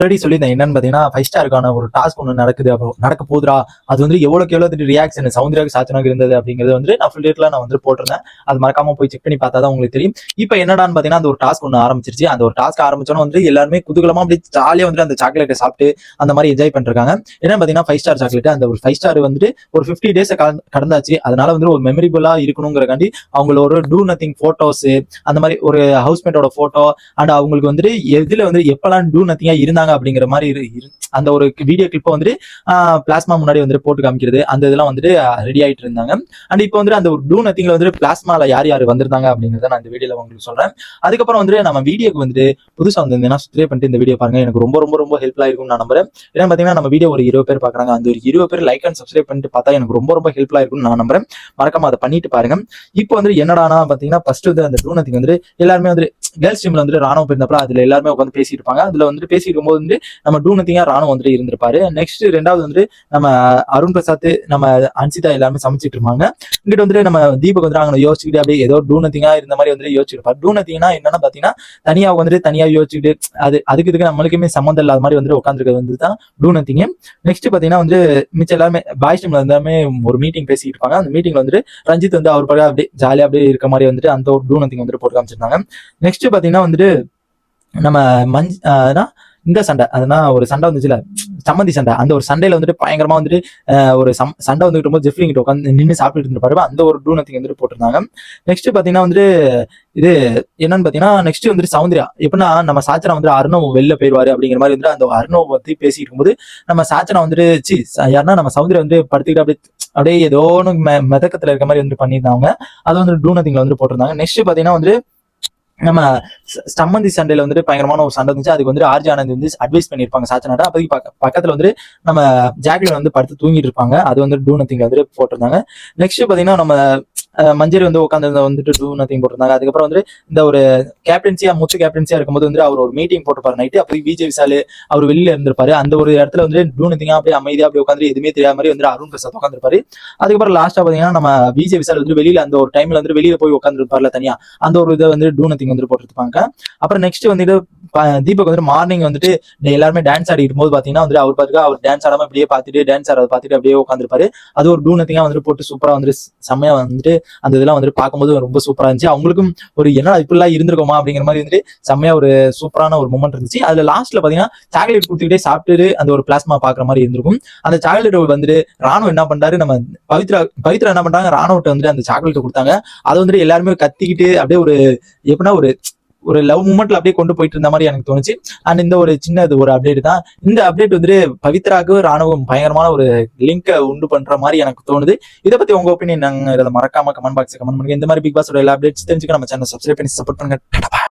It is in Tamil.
ஆல்ரெடி சொல்லியிருந்தேன் என்னன்னு பாத்தீங்கன்னா 5 ஸ்டாருக்கான ஒரு டாஸ்க் ஒன்று நடக்க போதுரா. அது வந்து எவ்வளவு ரியாக்ஷன் சௌந்தர்யாவுக்கு சாச்சனாக இருந்தது அப்படிங்கிறது வந்து நான் ஃபுல் டேட்ல நான் வந்து போட்டிருந்தேன். அது மறக்காம போய் செக் பண்ணி பார்த்தா தான் உங்களுக்கு தெரியும். இப்போ என்னடான்னு பாத்தீங்கன்னா அந்த ஒரு டாஸ்க் ஒன்று ஆரம்பிச்சிருச்சு. அந்த ஒரு டாஸ்க் ஆரம்பிச்சோன்னா வந்து எல்லாருமே குதூகலமா அப்படி ஜாலியா வந்து அந்த சாக்லேட்டை சாப்பிட்டு அந்த மாதிரி என்ஜாய் பண்ணிருக்காங்க. என்ன பாத்தீங்கன்னா 5 ஸ்டார் சாக்லேட் அந்த ஒரு 5 ஸ்டார் வந்துட்டு ஒரு 50 டேஸ் கடந்தாச்சு. அதனால வந்து ஒரு மெமரிபிளா இருக்கணுங்கிறக்காண்டி அவங்களோட டூ நத்திங் போட்டோஸ் அந்த மாதிரி ஒரு ஹவுஸ்மேட்டோட போட்டோ அண்ட் அவங்களுக்கு வந்துட்டு எதுல வந்து எப்பெல்லாம் டூ நத்திங்கா இருந்தாங்க அப்படிங்கிற மாதிரி அந்த ஒரு வீடியோ கிளிப்பை வந்துட்டு பிளாஸ்மா முன்னாடி வந்துட்டு போட்டு காமிக்கிறது அந்த இதெல்லாம் வந்துட்டு ரெடி ஆயிட்டு இருந்தாங்க. அண்ட் இப்போ வந்து அந்த ஒரு டூ நத்திங்ல வந்துட்டு பிளாஸ்மால யார் யார் வந்திருந்தாங்க அப்படிங்கிறத நான் இந்த வீடியோல உங்களுக்கு சொல்றேன். அதுக்கப்புறம் வந்துட்டு நம்ம வீடியோக்கு வந்துட்டு புதுசா வந்து சப்ஸ்கிரைப் பண்ணிட்டு இந்த வீடியோ பாருங்க. எனக்கு ரொம்ப ரொம்ப ரொம்ப ஹெல்ப்ஃபுல்லா இருக்கும் நான் நம்புறேன். ஏன்னா பாத்தீங்கன்னா நம்ம வீடியோ ஒரு 20 பேர் பாக்குறாங்க. அந்த ஒரு 20 பேர் லைக் அண்ட் சப்ஸ்கிரைப் பண்ணிட்டு பார்த்தா எனக்கு ரொம்ப ரொம்ப ஹெல்ப்ஃபுல்லா இருக்கும் நான் நம்புறேன். மறக்காம அதை பண்ணிட்டு பாருங்க. இப்போ வந்து என்னடானா பாத்தீங்கன்னா ஃபர்ஸ்ட் வந்து அந்த டூ நத்திங் வந்து எல்லாருமே வந்து கேர்ள்ஸ் டீம்ல வந்து ராணுவ போயிருந்தப்ப அதுல எல்லாருமே உட்காந்து பேசிட்டு இருப்பாங்க. அதுல வந்துட்டு பேசிட்டு இருக்கும்போது வந்து நம்ம டூ நத்திங்கா ராணுவ வந்துட்டு இருந்திருப்பாரு. நெக்ஸ்ட் ரெண்டாவது வந்து நம்ம அருண் பிரசாத் நம்ம அன்சிதா எல்லாருமே சமைச்சிட்டு இருப்பாங்க. இங்கிட்ட வந்துட்டு நம்ம தீபக் வந்து அங்க யோசிச்சுக்கிட்டு அப்படியே ஏதோ டூ நத்திங்கா இருந்த மாதிரி வந்து யோசிச்சிருப்பாரு. டூ நத்திங்னா என்னன்னா பாத்தீங்கன்னா தனியா வந்துட்டு தனியா யோசிச்சுட்டு அதுக்கு இதுக்கு நம்மளுக்குமே சம்மந்தம் இல்லாத மாதிரி வந்து உட்காந்துருக்கிறது வந்து தான் டூ நத்திங். நெக்ஸ்ட் பாத்தீங்கன்னா வந்து மிச்சம் எல்லாருமே பாய்ஸ் டீம்ல எல்லாமே ஒரு மீட்டிங் பேசிட்டு இருப்பாங்க. அந்த மீட்டிங்ல வந்து ரஞ்சித் வந்து அவர் பக்கம் அப்படியே ஜாலியா அப்படியே இருக்க மாதிரி வந்துட்டு அந்த ஒரு டூ நத்திங் வந்துட்டு போட்டு காமிச்சிருந்தாங்க. நெக்ஸ்ட் பாத்தீங்கன்னா வந்துட்டு நம்ம இந்த சண்டை அதெல்லாம் ஒரு சண்டை வந்துச்சுல சம்மந்தி சண்டை. அந்த ஒரு சண்டையில வந்துட்டு பயங்கரமா வந்துட்டு ஒரு சண்டை வந்துட்டு போது ஜெஃப்ரி கிட்ட உட்காந்து நின்று சாப்பிட்டு இருந்திருப்பாரு. அந்த ஒரு டூ நத்திங் வந்துட்டு போட்டிருந்தாங்க. நெக்ஸ்ட் பாத்தீங்கன்னா வந்துட்டு இது என்னன்னு பாத்தீங்கன்னா நெக்ஸ்ட் வந்துட்டு சௌந்தர்யா எப்படின்னா நம்ம சாச்சனா வந்து அருணவ் வெளில போயிருவாரு அப்படிங்கிற மாதிரி வந்து அந்த அருணவ் பத்தி பேசிட்டு இருக்கும்போது நம்ம சாச்சனா வந்துட்டு யாருன்னா நம்ம சௌந்தர்யா வந்து படுத்துக்கிட்டு அப்படியே ஏதோ மிதக்கத்துல இருக்க மாதிரி வந்து பண்ணியிருந்தாங்க. அது வந்து டூ நத்திங்ல வந்து போட்டிருந்தாங்க. நெக்ஸ்ட் பாத்தீங்கன்னா வந்து நம்ம சம்மந்தி சண்டையில வந்துட்டு பயங்கரமான ஒரு சண்டை இருந்துச்சு. அதுக்கு வந்து ஆர்ஜி ஆனந்த் வந்து அட்வைஸ் பண்ணிருப்பாங்க சாச்சனாட்ட. அப்போதைக்கு பக்கத்துல வந்து நம்ம ஜாக்லின் வந்து படுத்து தூங்கிட்டு இருப்பாங்க. அது வந்து டூ நத்திங் வந்து போட்டிருந்தாங்க. நெக்ஸ்ட் பாத்தீங்கன்னா நம்ம மஞ்சரி வந்து உட்காந்து வந்துட்டு டூ நத்திங் போட்டிருந்தாங்க. அதுக்கப்புறம் வந்து இந்த ஒரு கேப்டன்சியா முத்து கேப்டன்சியா இருக்கும்போது வந்து அவர் ஒரு மீட்டிங் போட்டுப்பாரு நைட்டு. அப்போ விஜய் விசால் அவர் வெளியில இருந்திருப்பாரு. அந்த ஒரு இடத்துல வந்து டூ நத்திங்கா அப்படியே அமைதியா அப்படியே உட்காந்து எதுவுமே தெரியாத மாதிரி வந்து அருண் பிரசாத் உட்காந்துருப்பாரு. அதுக்கப்புறம் லாஸ்டா பாத்தீங்கன்னா நம்ம விஜய் விசால் வந்து வெளியில அந்த ஒரு டைம்ல வந்து வெளியில போய் உட்காந்துருப்பார்ல தனியா அந்த ஒரு இதை வந்து டூ நத்திங் வந்து போட்டுருப்பாங்க. அப்புறம் நெக்ஸ்ட் வந்துட்டு தீபக் வந்துட்டு மார்னிங் வந்துட்டு எல்லாருமே டான்ஸ் ஆடிட்டு போது பாத்தீங்கன்னா வந்து அவர் பாத்துக்க அவர் டான்ஸ் ஆடாம அப்படியே பார்த்துட்டு டான்ஸ் ஆடுறத பார்த்துட்டு அப்படியே உட்காந்துருப்பாரு. அது ஒரு டூ நத்திங்கா வந்துட்டு போட்டு சூப்பரா வந்துட்டு செம்மையா வந்துட்டு அந்த இதெல்லாம் வந்துட்டு பார்க்கும்போது ரொம்ப சூப்பரா இருந்துச்சு. அவங்களுக்கும் ஒரு என்ன இப்படிலாம் இருந்திருக்கோமா அப்படிங்கிற மாதிரி வந்துட்டு செம்மையா ஒரு சூப்பரான ஒரு மூமெண்ட் இருந்துச்சு. அதுல லாஸ்ட்ல பாத்தீங்கன்னா சாக்லேட் கொடுத்துக்கிட்டே சாப்பிட்டு அந்த ஒரு பிளாஸ்மா பாக்குற மாதிரி இருந்திருக்கும். அந்த சாக்லேட் வந்துட்டு ராணுவ என்ன பண்றாரு நம்ம பவித்ரா என்ன பண்றாங்க ராணுவட்ட வந்துட்டு அந்த சாக்லேட் கொடுத்தாங்க. அதை வந்துட்டு எல்லாருமே கத்திக்கிட்டு அப்படியே ஒரு எப்படின்னா ஒரு லவ் மூமெண்ட்ல அப்படியே கொண்டு போயிட்டு இருந்த மாதிரி எனக்கு தோணுச்சு. அண்ட் இந்த ஒரு சின்ன ஒரு அப்டேட் தான். இந்த அப்டேட் வந்துட்டு பவித்ராக்கு ராணுவம் பயங்கரமான ஒரு லிங்கை உண்டு பண்ற மாதிரி எனக்கு தோணுது. இதை பத்தி உங்க ஒப்பீனியன் நாங்க மறக்காம கமெண்ட் பாக்ஸ் கமெண்ட் பண்ணுங்க. இந்த மாதிரி பிக் பாஸோட எல்லா அப்டேட்ஸ் தெரிஞ்சுக்க நம்ம சேனல் சப்ஸ்கிரைப் பண்ணி சப்போர்ட் பண்ணுங்க.